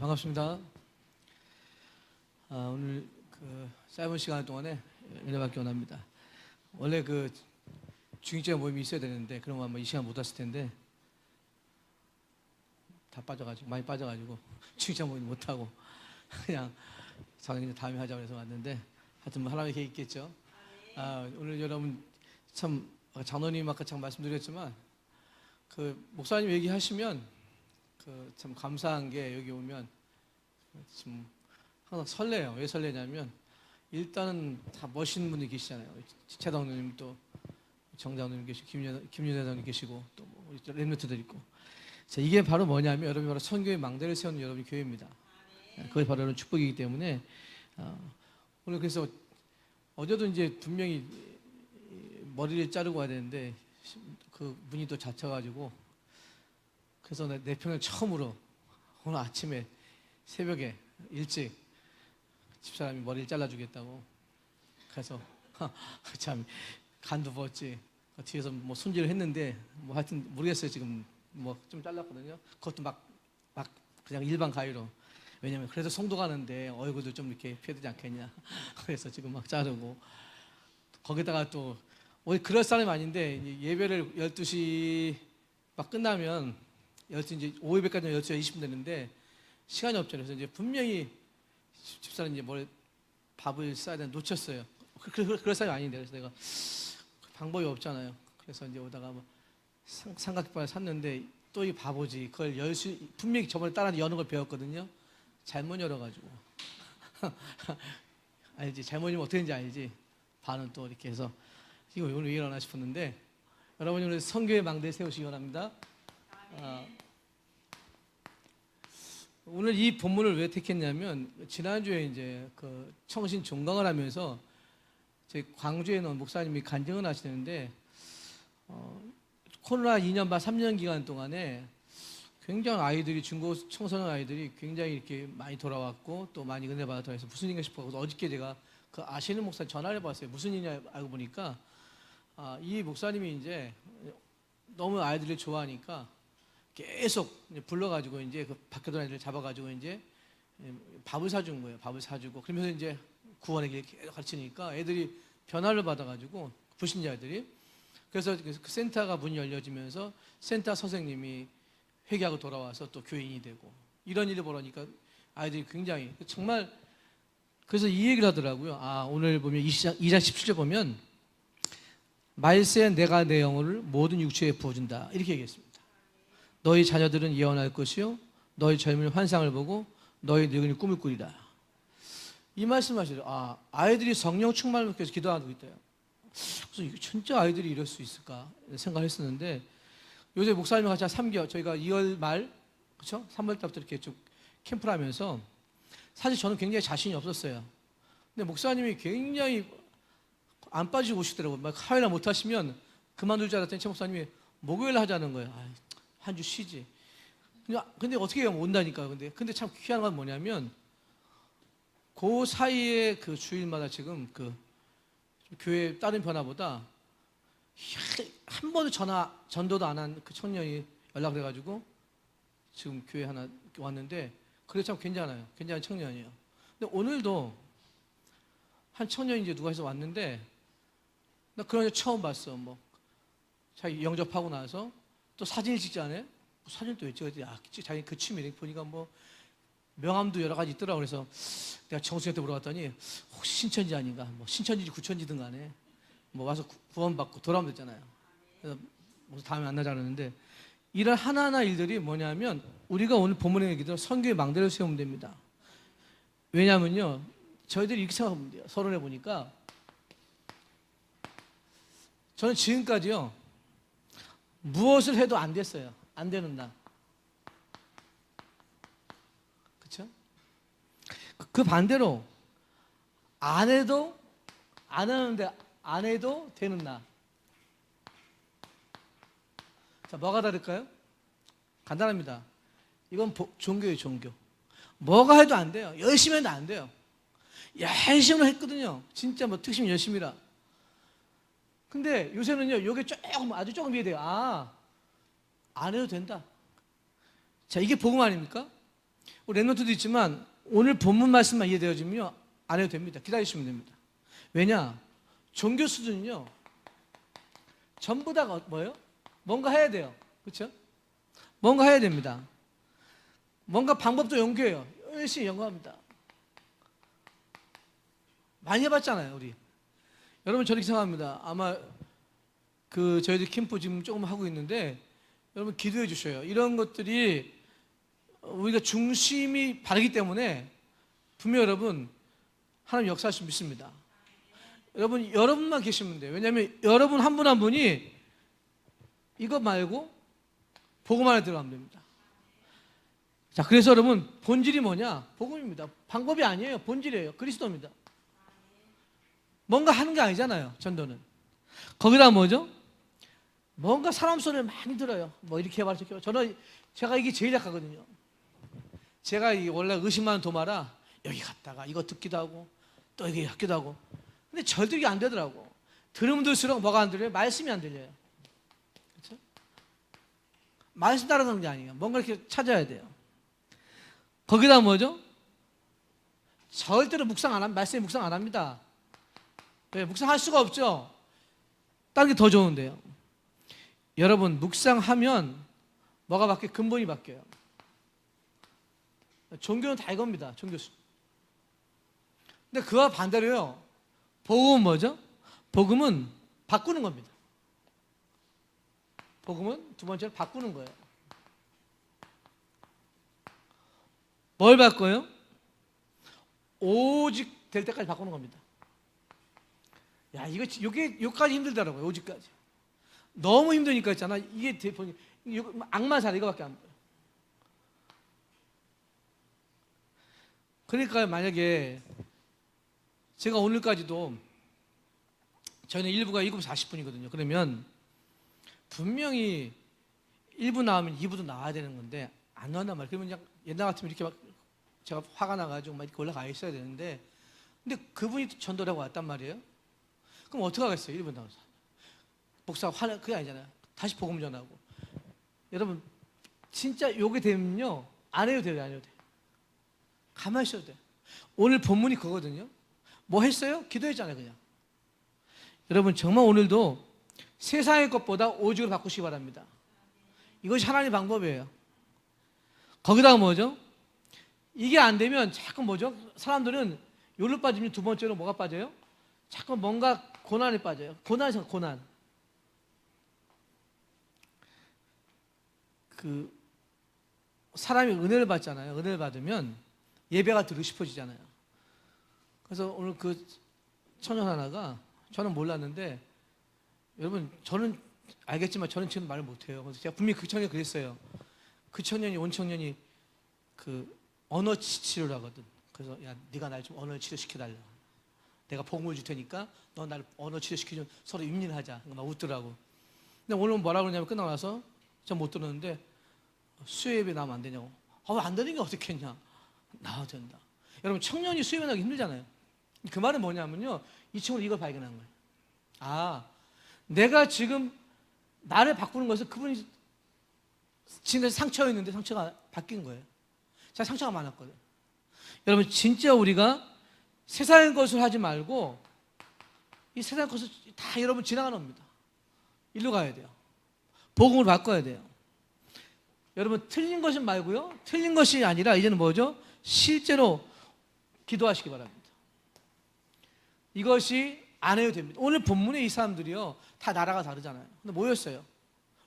반갑습니다. 오늘 그 짧은 시간 동안에 은혜받기 원합니다. 원래 그 중직자 모임이 있어야 되는데 그러면 아마 이 시간 못 왔을 텐데 다 빠져가지고 많이 빠져가지고 중직자 모임 못 하고 그냥 저는 이제 다음에 하자고 해서 왔는데 하여튼 뭐 하나님의 계획 있겠죠. 오늘 여러분 참 장로님 아까 참 말씀드렸지만 그 목사님 얘기하시면 그 참 감사한 게 여기 오면 지금 항상 설레요. 왜 설레냐면 일단은 다 멋있는 분이 계시잖아요. 최덕노님 또 정장노님 계시고 김윤혜장님 계시고 또 뭐 랩노트들 있고. 자, 이게 바로 뭐냐면 여러분이 바로 선교의 망대를 세우는 여러분의 교회입니다. 그게 바로 여러분 축복이기 때문에 오늘 그래서 어제도 이제 분명히 머리를 자르고 와야 되는데 그 분이 또 다쳐가지고 그래서 내 편을 처음으로 오늘 아침에 새벽에 일찍 집사람이 머리를 잘라주겠다고 그래서 참 간도 부었지. 뒤에서 뭐 손질을 했는데 뭐 하여튼 모르겠어요. 지금 뭐 좀 잘랐거든요. 그것도 막 그냥 일반 가위로. 왜냐면 그래도 성도 가는데 얼굴도 좀 이렇게 피해야 되지 않겠냐. 그래서 지금 막 자르고 거기다가 또 원래 그럴 사람이 아닌데 예배를 12시 막 끝나면 12시 이제 오후에까지 12시 20분 되는데 시간이 없잖아요. 그래서 이제 분명히 집사람 이제 뭘 밥을 싸야 되는데 놓쳤어요. 그럴 사람이 아닌데 그래서 내가 방법이 없잖아요. 그래서 이제 오다가 뭐 삼각김밥을 샀는데 또 이 바보지. 그걸 분명히 저번에 딸한테 여는 걸 배웠거든요. 잘못 열어가지고 알지? 잘못 열면 어떻게 되는지 알지? 반은 또 이렇게 해서 이거 오늘 왜 이러나 싶었는데 여러분이 오늘 선교의 망대 세우시기 원합니다. 오늘 이 본문을 왜 택했냐면 지난주에 이제 그 청신 종강을 하면서 저희 광주에 있는 목사님이 간증을 하시는데 코로나 2년 반 3년 기간 동안에 굉장히 아이들이 중고 청소년 아이들이 굉장히 이렇게 많이 돌아왔고 또 많이 은혜 받았다 해서 무슨 일인가 싶어서 어저께 제가 그 아시는 목사 전화를 해봤어요. 무슨 일이냐 알고 보니까 이 목사님이 이제 너무 아이들을 좋아하니까 계속 불러가지고 이제 그 밖에 돌아다니는 애들 잡아가지고 이제 밥을 사준 거예요. 밥을 사주고 그러면서 이제 구원의 길 계속 가르치니까 애들이 변화를 받아가지고 불신자들이 그래서 그 센터가 문이 열려지면서 센터 선생님이 회개하고 돌아와서 또 교인이 되고 이런 일이 벌어지니까 아이들이 굉장히 정말 그래서 이 얘기를 하더라고요. 오늘 보면 2장 17절 보면 말세 내가 내 영혼을 모든 육체에 부어준다 이렇게 얘기했습니다. 너희 자녀들은 예언할 것이요 너희 젊은 환상을 보고 너희 늙은이 꿈을 꾸리라. 이 말씀하시죠. 아이들이 성령 충만을 받기 위해서 기도하고 있대요. 그래서 이거 진짜 아이들이 이럴 수 있을까 생각했었는데 요새 목사님과 같이 한 3개월 저희가 2월 말 그렇죠? 3월 달부터 이렇게 쭉 캠프를 하면서 사실 저는 굉장히 자신이 없었어요. 근데 목사님이 굉장히 안 빠지고 오시더라고요. 막 화요일날 못 하시면 그만둘 줄 알았더니 최 목사님이 목요일날 하자는 거예요. 한 주 쉬지. 근데 어떻게 하면 온다니까. 근데 참 귀한 건 뭐냐면 그 사이에 그 주일마다 지금 그 교회 다른 변화보다 한 번도 전도도 안 한 그 청년이 연락을 해가지고 지금 교회 하나 왔는데 그래 참 괜찮아요. 괜찮은 청년이에요. 근데 오늘도 한 청년이 이제 누가 해서 왔는데 나 그런 애 처음 봤어. 뭐 자기 영접하고 나서 또 사진을 찍자네. 사진 또 왜 찍었지? 자기 그 취미 보니까 뭐 명함도 여러 가지 있더라고. 그래서 내가 정수한테 물어봤더니 혹시 신천지 아닌가? 뭐 신천지지 구천지든 간에 뭐 와서 구원받고 돌아오면 됐잖아요. 그래서 다음에 만나자 그러는데 이런 하나하나 일들이 뭐냐면 우리가 오늘 본문에 얘기대로 선교의 망대를 세우면 됩니다. 왜냐면요 저희들이 이렇게 생각하면 돼요. 서론해 보니까 저는 지금까지요 무엇을 해도 안 됐어요. 안 되는 날. 그렇죠? 그 반대로 안 해도 안 하는데 안 해도 되는 날. 자, 뭐가 다를까요? 간단합니다. 이건 종교예요, 종교. 뭐가 해도 안 돼요. 열심히 해도 안 돼요. 열심히 했거든요. 진짜 뭐 특심 열심히라. 근데 요새는요, 이게 조금 아주 조금 이해돼요. 안 해도 된다. 자, 이게 복음 아닙니까? 우리 랩노트도 있지만 오늘 본문 말씀만 이해되어지면요 안 해도 됩니다. 기다리시면 됩니다. 왜냐? 종교 수준은요 전부 다 뭐예요? 뭔가 해야 돼요. 그렇죠? 뭔가 해야 됩니다. 뭔가 방법도 연구해요. 열심히 연구합니다. 많이 해봤잖아요, 우리. 여러분 저렇게 생각합니다. 아마 저희들 캠프 지금 조금 하고 있는데 여러분 기도해 주셔요. 이런 것들이 우리가 중심이 바르기 때문에 분명 여러분 하나님 역사하실 수 믿습니다. 여러분만 계시면 돼요. 왜냐하면 여러분 한 분 한 분이 이것 말고 복음 안에 들어가면 됩니다. 자, 그래서 여러분 본질이 뭐냐? 복음입니다. 방법이 아니에요. 본질이에요. 그리스도입니다. 뭔가 하는 게 아니잖아요. 전도는. 거기다 뭐죠? 뭔가 사람 소리를 많이 들어요. 뭐 이렇게 해봐라 저렇게 해봐라. 제가 이게 제일 약하거든요. 제가 원래 의식만 도마라 여기 갔다가 이거 듣기도 하고 또 여기 학기도 하고 근데 절대로 안 되더라고. 들으면 들을수록 뭐가 안 들려요? 말씀이 안 들려요. 그렇죠? 말씀 따라가는 게 아니에요. 뭔가 이렇게 찾아야 돼요. 거기다 뭐죠? 절대로 묵상 안 합니다. 말씀에 묵상 안 합니다. 왜? 묵상할 수가 없죠. 다른 게 더 좋은데요. 여러분 묵상하면 뭐가 바뀌어요? 근본이 바뀌어요. 종교는 다 이겁니다. 종교수. 근데 그와 반대로요. 복음은 뭐죠? 복음은 바꾸는 겁니다. 복음은 두 번째로 바꾸는 거예요. 뭘 바꿔요? 오직 될 때까지 바꾸는 겁니다. 야, 여기까지 힘들더라고요. 오직까지. 너무 힘드니까 있잖아. 이게 악마살 이거밖에 안 보여. 그러니까 만약에 제가 오늘까지도 저희는 1부가 7시 40분이거든요. 그러면 분명히 1부 나오면 2부도 나와야 되는 건데 안 나온단 말이에요. 그러면 그냥 옛날 같으면 이렇게 막 제가 화가 나가지고 막 이렇게 올라가 있어야 되는데 근데 그분이 전도를 하고 왔단 말이에요. 그럼 어떻게 하겠어요? 1분 나와서. 목사가 화나 그게 아니잖아요. 다시 복음 전하고. 여러분 진짜 요게 되면요 안 해도 돼요. 안 해도 돼요. 가만히 있어도 돼요. 오늘 본문이 그거거든요. 뭐 했어요? 기도했잖아요. 그냥. 여러분 정말 오늘도 세상의 것보다 오직으로 바꾸시기 바랍니다. 이것이 하나님의 방법이에요. 거기다가 뭐죠? 이게 안 되면 자꾸 뭐죠? 사람들은 요로 빠지면 두 번째로 뭐가 빠져요? 자꾸 뭔가 고난에 빠져요. 고난에서 고난. 사람이 은혜를 받잖아요. 은혜를 받으면 예배가 드리고 싶어지잖아요. 그래서 오늘 청년 하나가 저는 몰랐는데 여러분 저는 알겠지만 저는 지금 말을 못해요. 그래서 제가 분명히 그 청년이 그랬어요. 그 청년이 온 청년이 언어 치료를 하거든. 그래서 야 네가 날 좀 언어 치료 시켜달라. 내가 복음을 줄 테니까 너 나를 언어 치료 시켜주면 서로 윈윈하자. 막 웃더라고. 근데 오늘 뭐라고 그러냐면 끝나고 나서 전 못 들었는데 수요 예배 나오면 안 되냐고. 왜 안 되는 게 어떻겠냐. 나와도 된다. 여러분 청년이 수요 나기 힘들잖아요. 그 말은 뭐냐면요. 이 친구는 이걸 발견한 거예요. 아, 내가 지금 나를 바꾸는 것은 그분이 지금까지 상처였는데 상처가 바뀐 거예요. 제가 상처가 많았거든. 여러분 진짜 우리가 세상의 것을 하지 말고 이 세상의 것을 다 여러분 지나가는 겁니다. 일로 가야 돼요. 복음을 바꿔야 돼요. 여러분 틀린 것은 말고요. 틀린 것이 아니라 이제는 뭐죠? 실제로 기도하시기 바랍니다. 이것이 안 해도 됩니다. 오늘 본문에 이 사람들이요. 다 나라가 다르잖아요. 근데 모였어요.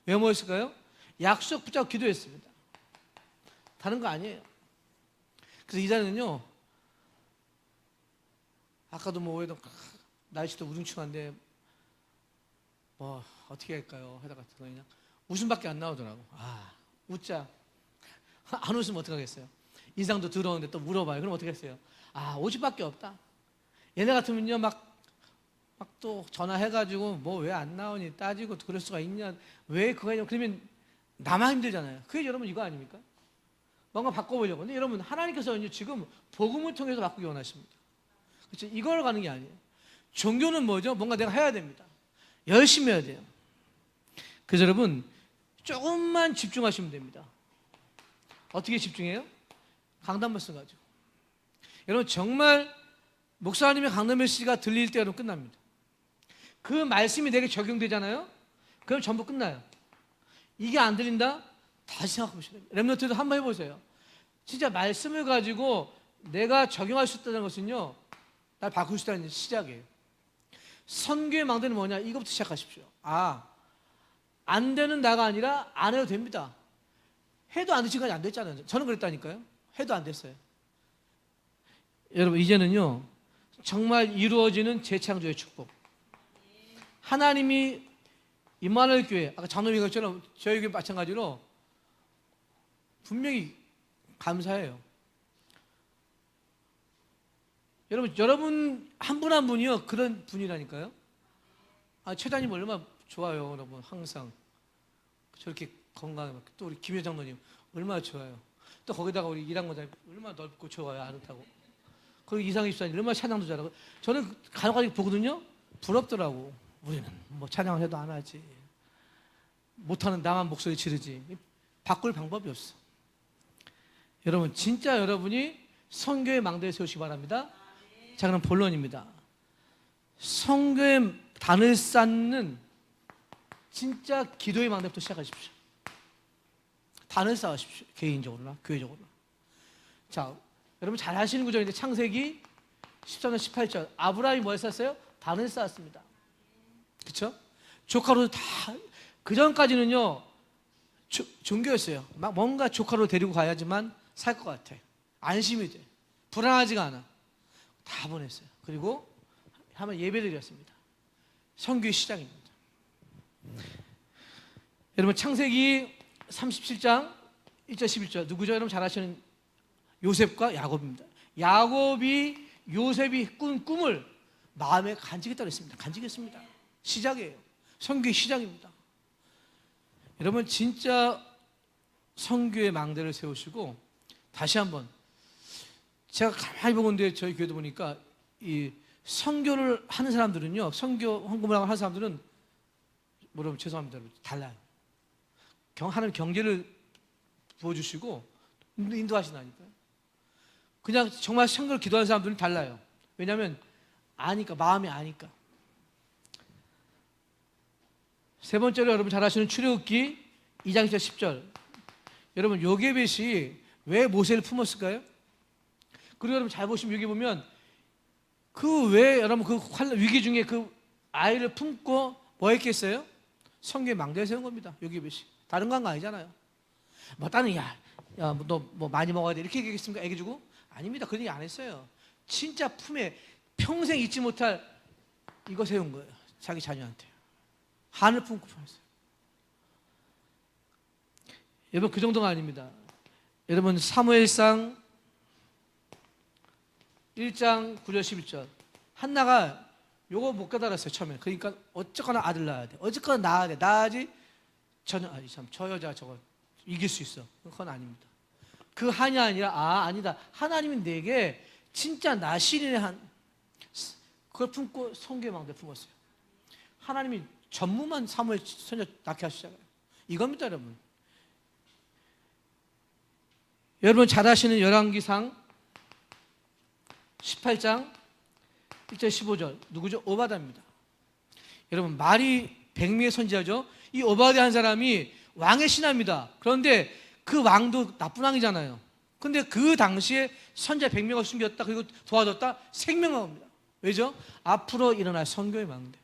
왜 모였을까요? 약속 붙잡고 기도했습니다. 다른 거 아니에요. 그래서 이 자리는요. 아까도 뭐 날씨도 우중충한데 뭐 어떻게 할까요? 하다가 그냥 웃음밖에 안 나오더라고. 웃자. 안 웃으면 어떡하겠어요? 인상도 더러운데 또 물어봐요. 그럼 어떻게 했어요? 오직밖에 없다. 얘네 같으면요 막 또 전화해가지고 뭐 왜 안 나오니 따지고 그럴 수가 있냐. 왜 그거 하냐. 그러면 나만 힘들잖아요. 그게 여러분 이거 아닙니까? 뭔가 바꿔보려고. 근데 여러분 하나님께서 지금 복음을 통해서 바꾸기 원하십니다. 그렇죠? 이걸 가는 게 아니에요. 종교는 뭐죠? 뭔가 내가 해야 됩니다. 열심히 해야 돼요. 그래서 여러분 조금만 집중하시면 됩니다. 어떻게 집중해요? 강단 말씀 가지고. 여러분 정말 목사님의 강단 메시지가 들릴 때 여러분 끝납니다. 그 말씀이 내게 적용되잖아요. 그럼 전부 끝나요. 이게 안 들린다? 다시 생각해 보시면 됩니다. 렘넌트도 한번 해보세요. 진짜 말씀을 가지고 내가 적용할 수 있다는 것은요, 날 바꿀 수 있다는 시작이에요. 선교의 망대는 뭐냐? 이것부터 시작하십시오. 안 되는 나가 아니라 안 해도 됩니다. 해도 안 될 시간이 안 됐잖아요. 저는 그랬다니까요. 해도 안 됐어요. 여러분 이제는요, 정말 이루어지는 재창조의 축복. 하나님이 임마누엘 교회, 아까 장로님이 것처럼 저희 교회 마찬가지로 분명히 감사해요. 여러분 한 분 한 분이요 그런 분이라니까요. 최단님 얼마나 좋아요. 여러분 항상 저렇게 건강하게. 또 우리 김효 장로님 얼마나 좋아요. 또 거기다가 우리 이랑모자님 얼마나 넓고 좋아요. 아름다고. 그리고 이상희 집사님 얼마나 찬양도 잘하고. 저는 간혹 보거든요. 부럽더라고. 우리는 뭐 찬양을 해도 안 하지. 못하는 나만 목소리 지르지. 바꿀 방법이 없어. 여러분 진짜 여러분이 선교의 망대에 세우시기 바랍니다. 자, 그럼 본론입니다. 선교의 단을 쌓는 진짜 기도의 망대부터 시작하십시오. 단을 쌓으십시오. 개인적으로나 교회적으로나. 자, 여러분 잘 아시는 구절인데 창세기 13장 18절 아브라함이 뭘 쌓았어요? 단을 쌓았습니다. 그렇죠? 조카로 다 그전까지는요 종교였어요. 막 뭔가 조카로 데리고 가야지만 살 것 같아. 안심이 돼. 불안하지가 않아. 다 보냈어요. 그리고 한번 예배드렸습니다. 선교의 시작입니다. 여러분 창세기 37장 1절 11절 누구죠? 여러분 잘 아시는 요셉과 야곱입니다. 야곱이 요셉이 꾼 꿈을 마음에 간직했다고 했습니다. 간직했습니다. 시작이에요. 선교의 시작입니다. 여러분 진짜 선교의 망대를 세우시고 다시 한번 제가 가만히 보는데 저희 교회도 보니까 이 선교를 하는 사람들은요, 선교 헌금을 하는 사람들은 뭐라면 죄송합니다. 달라요. 하나님 경제를 부어주시고 인도하시나니까요. 그냥 정말 선교를 기도하는 사람들은 달라요. 왜냐하면 아니까, 마음이 아니까. 세 번째로 여러분 잘 아시는 출애굽기 2장 10절. 여러분 요게벳이 왜 모세를 품었을까요? 그리고 여러분 잘 보시면 여기 보면 그 왜 여러분 그 위기 중에 그 아이를 품고 뭐 했겠어요? 성경에 망대에 세운 겁니다. 요게벳이. 다른 거 아니잖아요. 뭐 다른 너 뭐 많이 먹어야 돼 이렇게 얘기했습니까? 애기 주고? 아닙니다. 그런 얘기 안 했어요. 진짜 품에 평생 잊지 못할 이거 세운 거예요. 자기 자녀한테. 한을 품고 품었어요. 여러분 그 정도가 아닙니다. 여러분 사무엘상 1장 9절 11절 한나가 요거 못 깨달았어요 처음에. 그러니까 어쨌거나 아들 낳아야 돼. 어쨌거나 낳아야 돼. 낳아야지 저 여자 저거 이길 수 있어. 그건 아닙니다. 그 한이 아니라 아니다. 하나님이 내게 진짜 나신의 한 그걸 품고 성교의 망대 품었어요. 하나님이 전무만 사무엘 선녀 낳게 하시잖아요. 이겁니다 여러분. 여러분 잘 아시는 열왕기상 18장 1절 15절 누구죠? 오바다입니다. 여러분 말이 백미의 선지자죠. 이 오바다 한 사람이 왕의 신하입니다. 그런데 그 왕도 나쁜 왕이잖아요. 근데 그 당시에 선지자 100명을 숨겼다 그리고 도와줬다 생명한 겁니다. 왜죠? 앞으로 일어날 선교의 망대.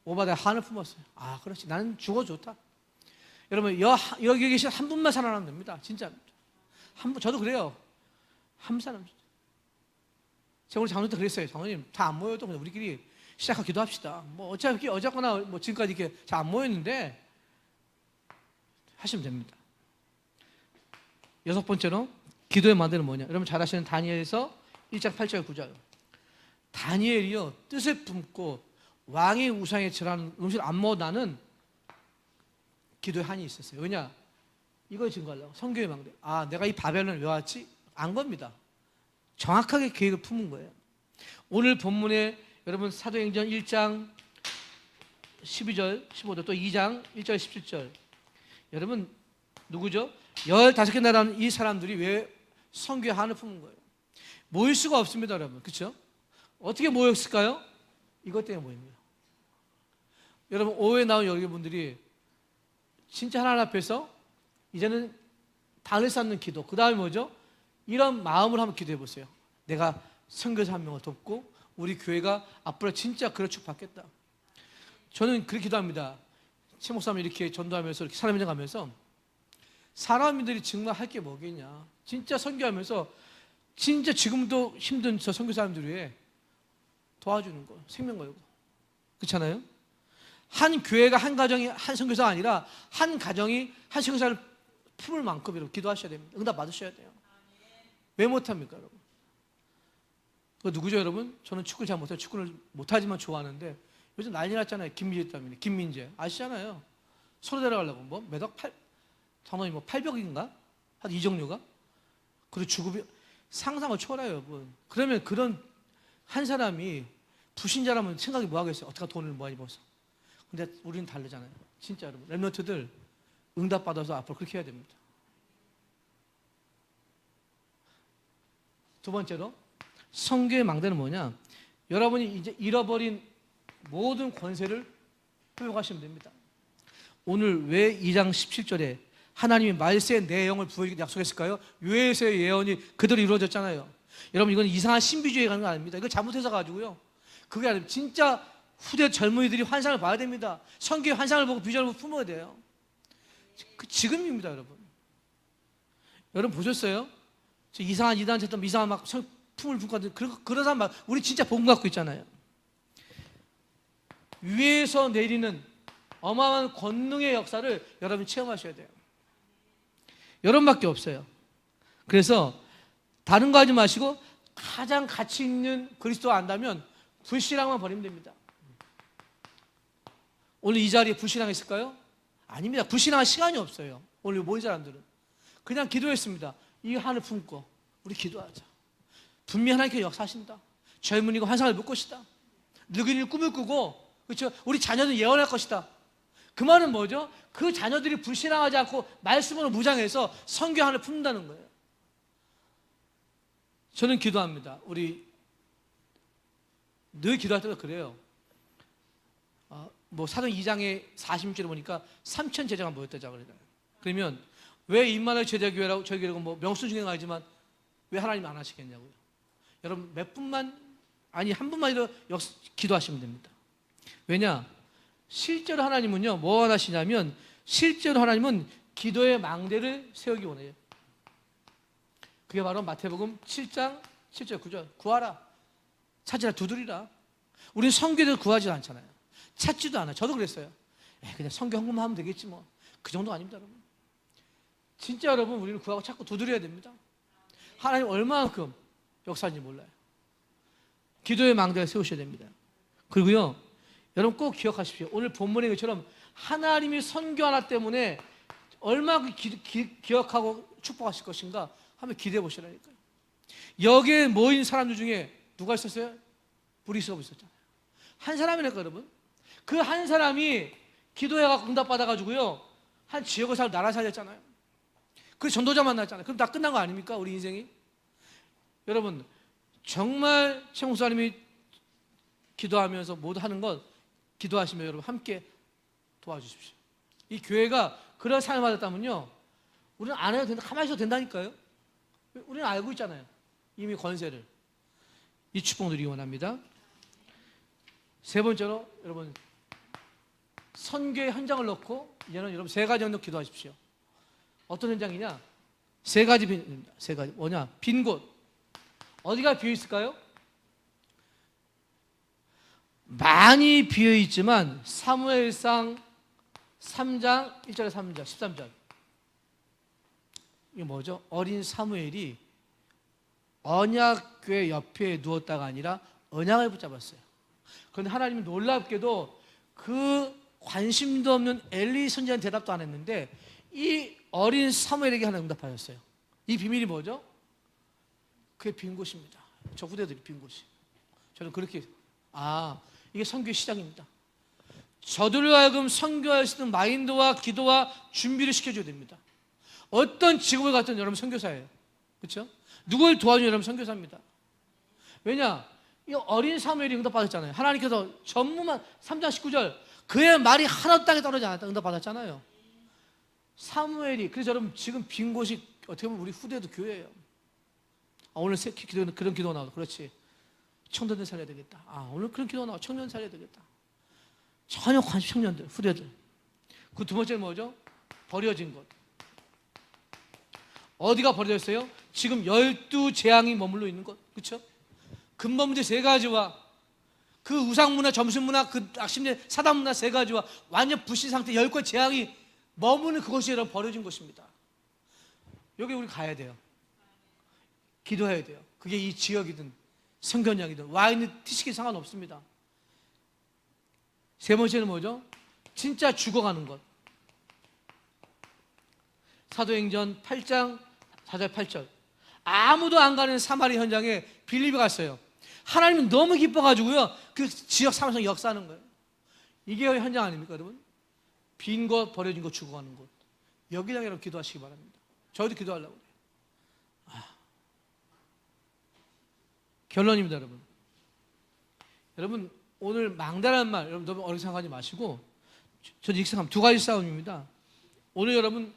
오바다 한을 품었어요. 그렇지 나는 죽어줬다. 여러분 여기 계신 한 분만 살아나면 됩니다. 진짜 저도 그래요. 한 사람. 제가 오늘 장로님 때 그랬어요. 장로님 다 안 모여도 그냥 우리끼리 시작하고 기도합시다. 뭐 어쨌거나 뭐 지금까지 이렇게 잘 안 모였는데 하시면 됩니다. 여섯 번째로 기도의 망대는 뭐냐? 여러분 잘 아시는 다니엘에서 1장 8절 9절. 다니엘이요 뜻을 품고 왕의 우상에 절하는 음식을 안 먹어 나는 기도의 한이 있었어요. 왜냐? 이걸 증거하려고. 선교의 망대. 내가 이 바벨론을 왜 왔지? 안 겁니다. 정확하게 계획을 품은 거예요. 오늘 본문에 여러분 사도행전 1장 12절 15절 또 2장 1절 17절 여러분 누구죠? 15개 나라는 이 사람들이 왜 선교의 한을 품은 거예요. 모일 수가 없습니다, 여러분. 그렇죠? 어떻게 모였을까요? 이것 때문에 모인 거예요. 여러분, 오후에 나온 여러분들이 진짜 하나님 앞에서 이제는 단을 쌓는 기도, 그 다음에 뭐죠? 이런 마음을 한번 기도해 보세요. 내가 선교사 한 명을 돕고 우리 교회가 앞으로 진짜 그런 축복받겠다. 저는 그렇게 기도합니다. 최 목사님 이렇게 전도하면서 이렇게 사람 현장 가면서 사람들이 정말 할 게 뭐겠냐. 진짜 선교하면서 진짜 지금도 힘든 저 선교 사람들 위해 도와주는 거, 생명 걸고. 그렇잖아요? 한 교회가 한 가정이 한 선교사가 아니라 한 가정이 한 선교사를 품을 만큼 여러분 기도하셔야 됩니다. 응답 받으셔야 돼요. 왜 못합니까, 여러분? 그 누구죠, 여러분? 저는 축구를 잘 못해요. 축구를 못하지만 좋아하는데 요즘 난리 났잖아요. 김민재 때문에. 김민재 아시잖아요. 서로 데려가려고 뭐 매덕 8 단원이 뭐 800인가? 한 이정료가? 그리고 주급이 상상을 초월해요, 여러분. 그러면 그런 한 사람이 불신자라면 생각이 뭐 하겠어요? 어떻게 돈을 많이 벌어서. 근데 우리는 다르잖아요. 진짜 여러분. 렘넌트들 응답 받아서 앞으로 그렇게 해야 됩니다. 두 번째로 선교의 망대는 뭐냐? 여러분이 이제 잃어버린 모든 권세를 회복하시면 됩니다. 오늘 왜 2장 17절에 하나님이 말세의 내 영을 부어주기로 약속했을까요? 요엘서의 예언이 그대로 이루어졌잖아요. 여러분 이건 이상한 신비주의에 가는 거 아닙니다. 이거 잘못해서 가지고요. 그게 아니라 진짜 후대 젊은이들이 환상을 봐야 됩니다. 선교의 환상을 보고 비전을 보고 품어야 돼요. 지금입니다, 여러분. 여러분 보셨어요? 저 이상한 이단 했던 이상한 막 품을 품고 그런 사람 막 우리 진짜 복음 갖고 있잖아요. 위에서 내리는 어마어마한 권능의 역사를 여러분 체험하셔야 돼요. 여러분밖에 없어요. 그래서 다른 거 하지 마시고 가장 가치 있는 그리스도 안다면 불신앙만 버리면 됩니다. 오늘 이 자리에 불신앙 있을까요? 아닙니다. 불신앙할 시간이 없어요. 오늘 모인 사람들은 그냥 기도했습니다. 이 한을 품고 우리 기도하자. 분명히 하나님께 역사하신다. 젊은이가 환상을 볼 것이다. 늙은이는 꿈을 꾸고 그렇죠? 우리 자녀들 예언할 것이다. 그 말은 뭐죠? 그 자녀들이 불신앙하지 않고 말씀으로 무장해서 선교 하나를 품는다는 거예요. 저는 기도합니다. 우리 늘 기도할 때도 그래요. 뭐 사도행 2장의 46절에 보니까 3천 제자가 모였다고 그러잖아요. 그러면 왜 임마누엘 제자교회라고 저희 교회라고 뭐 명수 중에 가지만 왜 하나님 안 하시겠냐고요. 여러분 몇 분만 아니 한 분만이라도 기도하시면 됩니다. 왜냐? 실제로 하나님은요 뭐 원하시냐면 실제로 하나님은 기도의 망대를 세우기 원해요. 그게 바로 마태복음 7장 7절 9절 구하라 찾으라 두드리라. 우리는 선교도 구하지 않잖아요. 찾지도 않아요. 저도 그랬어요. 그냥 선교 헌금만 하면 되겠지 뭐. 그 정도 아닙니다, 여러분. 진짜 여러분 우리는 구하고 찾고 두드려야 됩니다. 하나님 얼마만큼 역사인지 몰라요. 기도의 망대를 세우셔야 됩니다. 그리고요 여러분 꼭 기억하십시오. 오늘 본문의 것처럼 하나님이 선교 하나 때문에 얼마나 기억하고 축복하실 것인가 한번 기대해 보시라니까요. 여기에 모인 사람들 중에 누가 있었어요? 브리스가 있었잖아요. 한 사람이니까 여러분. 그 한 사람이 기도해갖고 응답받아가지고요 한 지역을 살고 나라 살렸잖아요. 그 전도자 만났잖아요. 그럼 다 끝난 거 아닙니까? 우리 인생이. 여러분 정말 최 목사님이 기도하면서 모두 하는 건 기도하시면 여러분 함께 도와주십시오. 이 교회가 그런 삶을 받았다면요 우리는 안 해도 된다. 가만히 있어도 된다니까요. 우리는 알고 있잖아요. 이미 권세를. 이 축복 누리기 원합니다. 세 번째로 여러분 선교의 현장을 놓고 이제는 여러분 세 가지 정도 기도하십시오. 어떤 현장이냐? 세 가지 빈입니다. 세 가지 뭐냐? 빈 곳. 어디가 비어 있을까요? 많이 비어 있지만 사무엘상 3장 1절에 3절 13절 이게 뭐죠? 어린 사무엘이 언약궤 옆에 누웠다가 아니라 언약을 붙잡았어요. 그런데 하나님이 놀랍게도 그 관심도 없는 엘리 선지자는 대답도 안 했는데 이 어린 사무엘에게 하나님 응답하셨어요. 이 비밀이 뭐죠? 그게 빈 곳입니다. 저 후대들이 빈 곳이. 저는 그렇게 이게 선교의 시작입니다. 저들로 하여금 선교할 수 있는 마인드와 기도와 준비를 시켜줘야 됩니다. 어떤 직업을 갖든 여러분 선교사예요. 그렇죠? 누굴 도와주냐면 선교사입니다. 왜냐? 이 어린 사무엘이 응답받았잖아요. 하나님께서 전무만 3장 19절 그의 말이 하나도 땅에 떨어지지 않았다 응답받았잖아요. 사무엘이 그래서 여러분 지금 빈 곳이 어떻게 보면 우리 후대도 교회예요. 오늘 그런 기도 나오고 그렇지. 청년들 살려야 되겠다. 오늘 그런 기도 나오고 청년 살려야 되겠다. 전혀 관심 청년들 후대들. 그 두 번째는 뭐죠? 버려진 것. 어디가 버려졌어요? 지금 12재앙이 머물러 있는 것. 그렇죠? 근본 문제 3가지와 그 우상문화, 점술문화, 그 악심제, 사단문화 3가지와 완전 불신 상태 10가지 재앙이 머무는 그것이 여러분 버려진 것입니다. 여기 우리 가야 돼요. 기도해야 돼요. 그게 이 지역이든 성견양이든 와 있는 티식이 상관없습니다. 세 번째는 뭐죠? 진짜 죽어가는 것. 사도행전 8장 4절 8절 아무도 안 가는 사마리 현장에 빌립이 갔어요. 하나님은 너무 기뻐가지고요 그 지역 사무소 역사하는 거예요. 이게 현장 아닙니까 여러분? 빈 것, 버려진 것, 죽어가는 곳. 여기랑 여러분 기도하시기 바랍니다. 저희도 기도하려고 그래요. 결론입니다 여러분. 여러분 오늘 망대라는 말 여러분 너무 어렵게 생각하지 마시고 저는 이렇게 생각하면 2가지 싸움입니다. 오늘 여러분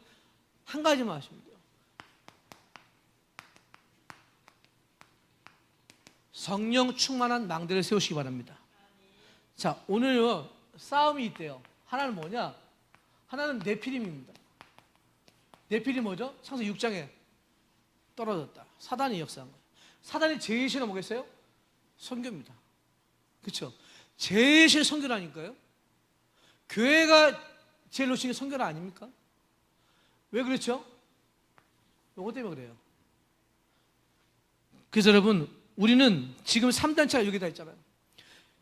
한 가지만 하시면 돼요. 성령 충만한 망대를 세우시기 바랍니다. 자, 오늘요 싸움이 있대요. 하나는 뭐냐? 하나는 네피림입니다. 네피림 뭐죠? 창세기 6장에 떨어졌다. 사단이 역사한 거예요. 사단이 제일 싫은 뭐겠어요? 선교입니다. 그렇죠? 제일 싫은 선교라니까요. 교회가 제일 놓치는 게 선교라 아닙니까? 왜 그렇죠? 요거 때문에 그래요. 그래서 여러분 우리는 지금 3단체가 여기다 있잖아요.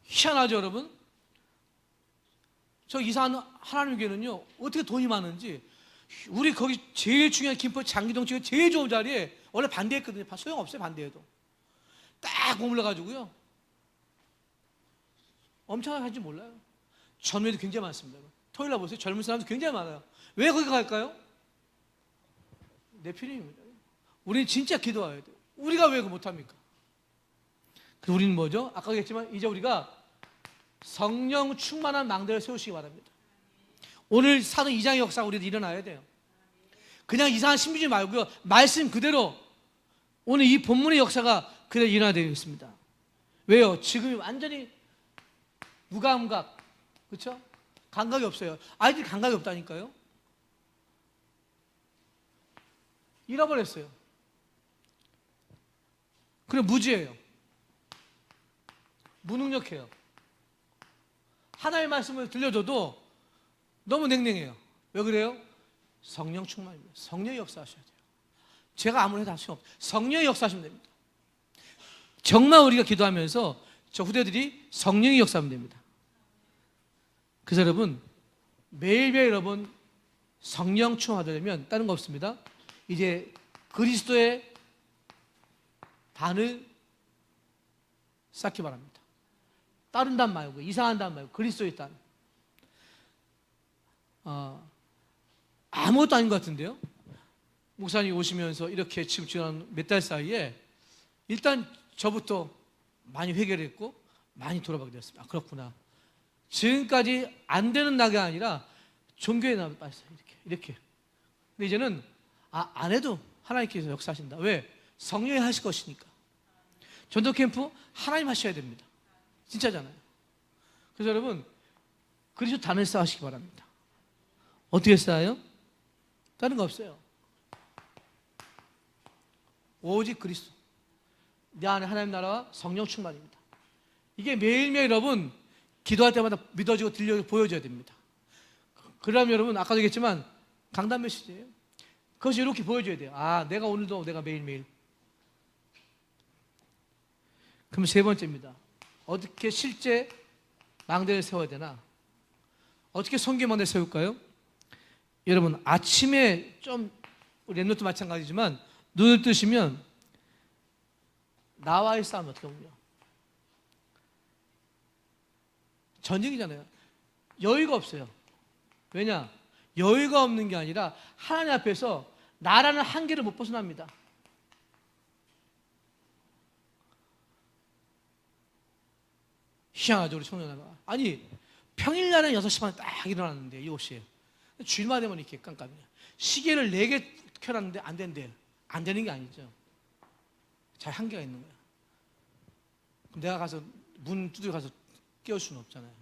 희한하죠 여러분? 저 이상한 하나님 교회는요 어떻게 돈이 많은지 우리 거기 제일 중요한 김포 장기동치가 제일 좋은 자리에 원래 반대했거든요. 소용없어요 반대해도. 딱 머물러가지고요 엄청나게 할지 몰라요. 전후에도 굉장히 많습니다. 토요일 날 보세요. 젊은 사람도 굉장히 많아요. 왜 거기 갈까요? 내 필요입니다. 우리는 진짜 기도해야 돼요. 우리가 왜 그거 못합니까? 그래서 우리는 뭐죠? 아까 얘기했지만 이제 우리가 성령 충만한 망대를 세우시기 바랍니다. 오늘 사도 2장의 역사가 우리도 일어나야 돼요. 그냥 이상한 신비주의 말고요 말씀 그대로 오늘 이 본문의 역사가 그대로 일어나야 되겠습니다. 왜요? 지금이 완전히 무감각 그렇죠? 감각이 없어요. 아이들이 감각이 없다니까요. 잃어버렸어요. 그래 무지해요. 무능력해요. 하나의 말씀을 들려줘도 너무 냉랭해요. 왜 그래요? 성령 충만입니다. 성령의 역사하셔야 돼요. 제가 아무리 해도 할 수 없어요. 성령의 역사하시면 됩니다. 정말 우리가 기도하면서 저 후대들이 성령의 역사하면 됩니다. 그래서 여러분 매일매일 여러분 성령 충만하려면 다른 거 없습니다. 이제 그리스도의 반을 쌓기 바랍니다. 다른 단 말고 이상한 단 말고 그리스도의 단. 아무것도 아닌 것 같은데요. 목사님 오시면서 이렇게 지금 지난 몇 달 사이에 일단 저부터 많이 회개했고 많이 돌아보게 되었습니다. 그렇구나. 지금까지 안 되는 나가 아니라 종교에 나가 빠졌어요. 이렇게. 근데 이제는 안 해도 하나님께서 역사하신다. 왜? 성령이 하실 것이니까. 전도 캠프 하나님 하셔야 됩니다. 진짜잖아요. 그래서 여러분 그리스도 단을 쌓으시기 바랍니다. 어떻게 쌓아요? 다른 거 없어요. 오직 그리스도. 내 안에 하나님 나라와 성령 충만입니다. 이게 매일매일 여러분 기도할 때마다 믿어지고 들려 보여져야 됩니다. 그러면 여러분 아까도 얘기했지만 강단 메시지예요. 그것이 이렇게 보여줘야 돼요. 내가 오늘도 내가 매일매일. 그럼 세 번째입니다. 어떻게 실제 망대를 세워야 되나? 어떻게 성교 망대를 세울까요? 여러분 아침에 좀 우리 랩노트 마찬가지지만 눈을 뜨시면 나와의 싸움 어떻게 보면 전쟁이잖아요. 여유가 없어요. 왜냐? 여유가 없는 게 아니라 하나님 앞에서 나라는 한계를 못 벗어납니다. 희한하죠, 우리 청년아가. 아니, 평일날은 6시 반에 딱 일어났는데, 7시에. 주일만 되면 이렇게 깜깜이야. 시계를 4개 켜놨는데 안 된대. 안 되는 게 아니죠. 잘 한계가 있는 거야. 그럼 내가 가서 문 두드려 가서 깨울 수는 없잖아요.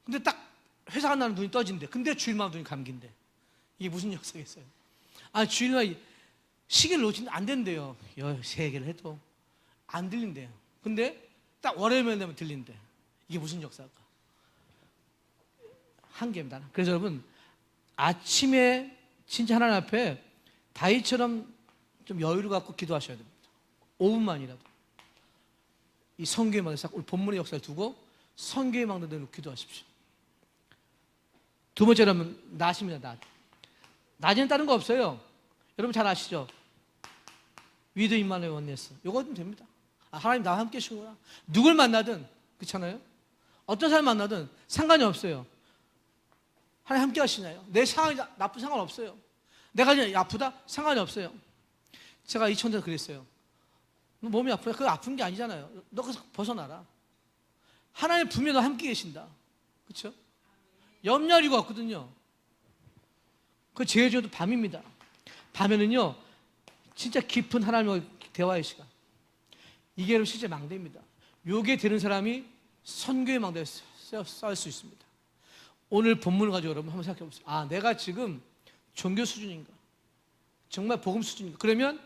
근데 딱 회사 간다는 눈이 떠진대. 근데 주일만 눈이 감긴대. 이게 무슨 역사겠어요? 아, 주일날 시계를 놓치면 안 된대요. 3개를 해도 안 들린대요. 근데 딱 월요일만 되면 들린대. 이게 무슨 역사일까? 한계입니다. 그래서 여러분, 아침에 진짜 하나님 앞에 다윗처럼 좀 여유를 갖고 기도하셔야 됩니다. 5분만이라도 이 성교의 망대, 우리 본문의 역사를 두고 성교의 망대에 놓고 기도하십시오. 두 번째로는 낮입니다. 낮에는 다른 거 없어요. 여러분 잘 아시죠? 위드 임마누엘 원네스, 요거 좀 됩니다. 아, 하나님 나와 함께 하시구나. 누굴 만나든 그렇잖아요. 어떤 사람 만나든 상관이 없어요. 하나님 함께 하시나요? 내 상황이 나쁜 상관 없어요. 내가 아프다? 상관이 없어요. 제가 2000년에 그랬어요. 너 몸이 아프냐? 그거 아픈 게 아니잖아요. 너 거기서 벗어나라. 하나님 분명히 너 함께 계신다. 그렇죠? 염려할 이유가 없거든요. 그 제일 중요한 밤입니다. 밤에는요, 진짜 깊은 하나님과 대화의 시간. 이게 여러분 실제 망대입니다. 요게 되는 사람이 선교의 망대에 쌓을 수 있습니다. 오늘 본문을 가지고 여러분 한번 생각해 보세요. 아, 내가 지금 종교 수준인가? 정말 복음 수준인가? 그러면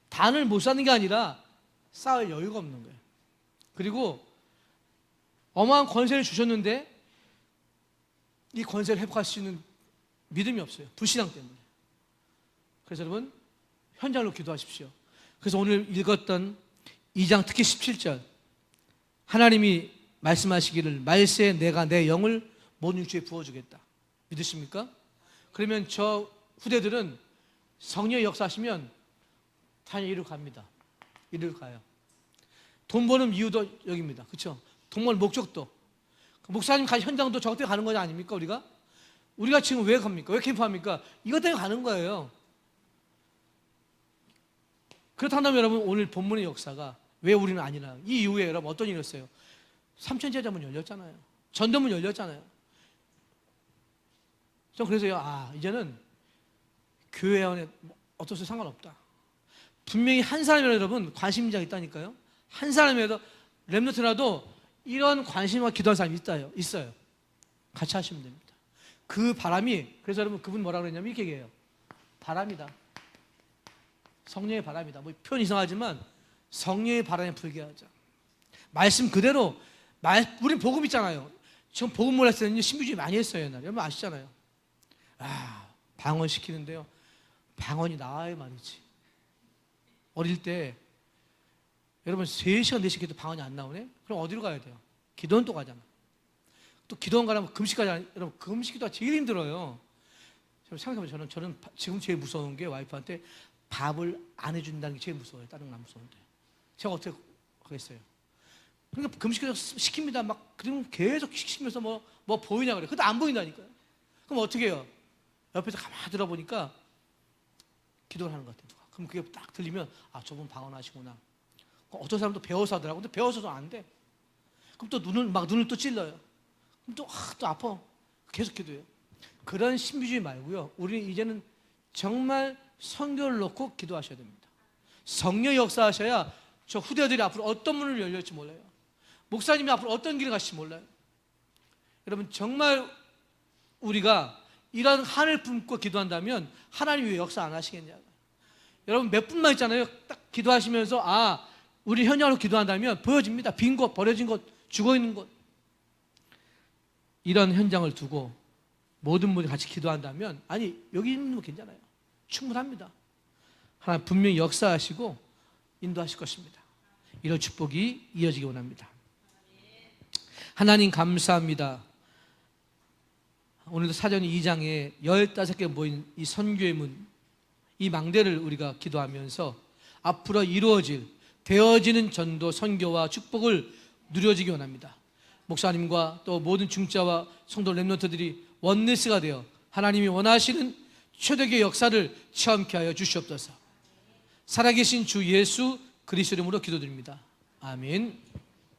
단을 못 쌓는 게 아니라 쌓을 여유가 없는 거예요. 그리고 어마어마한 권세를 주셨는데 이 권세를 회복할 수 있는 믿음이 없어요. 불신앙 때문에. 그래서 여러분 현장으로 기도하십시오. 그래서 오늘 읽었던 2장 특히 17절, 하나님이 말씀하시기를 말세에 내가 내 영을 모든 육체에 부어주겠다. 믿으십니까? 그러면 저 후대들은 성령의 역사하시면 당연히 이리로 갑니다. 이리로 가요. 돈 버는 이유도 여기입니다. 그렇죠? 돈 버는 목적도. 목사님 간 현장도 저것 때문에 가는 거 아닙니까? 우리가 지금 왜 갑니까? 왜 캠프합니까? 이것 때문에 가는 거예요. 그렇다면 여러분, 오늘 본문의 역사가 왜 우리는 아니나? 이 이후에 여러분 어떤 일이 있었어요? 삼천제자문 열렸잖아요. 전도문 열렸잖아요. 전 그래서요, 이제는 교회 안에 어떠서 상관없다. 분명히 한 사람이라도 여러분 관심자가 있다니까요. 한 사람이라도 렘넌트라도 이런 관심과 기도하는 사람이 있어요. 같이 하시면 됩니다. 그 바람이, 그래서 여러분 그분 뭐라고 그랬냐면 이렇게 얘기해요. 바람이다. 성령의 바람이다. 뭐 표현 이상하지만 성령의 바람에 불게 하자. 말씀 그대로, 우린 복음 있잖아요. 지금 복음 몰랐을 때는 신비주의 많이 했어요. 옛날에. 여러분 아시잖아요. 방언 시키는데요. 방언이 나와요 말이지. 어릴 때 여러분 3시간 4시간 기도 방언이 안 나오네? 그럼 어디로 가야 돼요? 기도원 또 가잖아. 또 기도원 가려면 금식하잖아요. 여러분 금식기도가 제일 힘들어요. 생각해보면 저는 지금 제일 무서운 게 와이프한테 밥을 안 해준다는 게 제일 무서워요. 다른 건 안 무서운데. 제가 어떻게 하겠어요? 그러니까 금식기도 시킵니다. 막 그러면 계속 시키면서 뭐 보이냐 그래. 근데 안 보인다니까요. 그럼 어떻게 해요? 옆에서 가만히 들어보니까 기도를 하는 것 같아요. 그럼 그게 딱 들리면 저분 방언하시구나. 어떤 사람도 배워서 하더라고. 근데 배워서도 안 돼. 그럼 또 눈을 또 찔러요. 그럼 또 아파. 계속 기도해요. 그런 신비주의 말고요. 우리는 이제는 정말 선교를 놓고 기도하셔야 됩니다. 성령 역사하셔야 저 후대들이 앞으로 어떤 문을 열릴지 몰라요. 목사님이 앞으로 어떤 길을 가실지 몰라요. 여러분 정말 우리가 이런 한을 품고 기도한다면 하나님이 왜 역사 안 하시겠냐고. 여러분 몇 분만 있잖아요. 딱 기도하시면서 우리 현장으로 기도한다면 보여집니다. 빈 곳, 버려진 곳, 죽어있는 곳. 이런 현장을 두고 모든 분이 같이 기도한다면 여기 있는 거 괜찮아요. 충분합니다. 하나님 분명히 역사하시고 인도하실 것입니다. 이런 축복이 이어지기 원합니다. 하나님 감사합니다. 오늘도 사전 2장에 15개 모인 이 선교의 문, 이 망대를 우리가 기도하면서 앞으로 되어지는 전도, 선교와 축복을 누려지기 원합니다. 목사님과 또 모든 중자와 성도 렘넌트들이 원네스가 되어 하나님이 원하시는 초대교회 역사를 체험케 하여 주시옵소서. 살아계신 주 예수 그리스도 이름으로 기도드립니다. 아멘.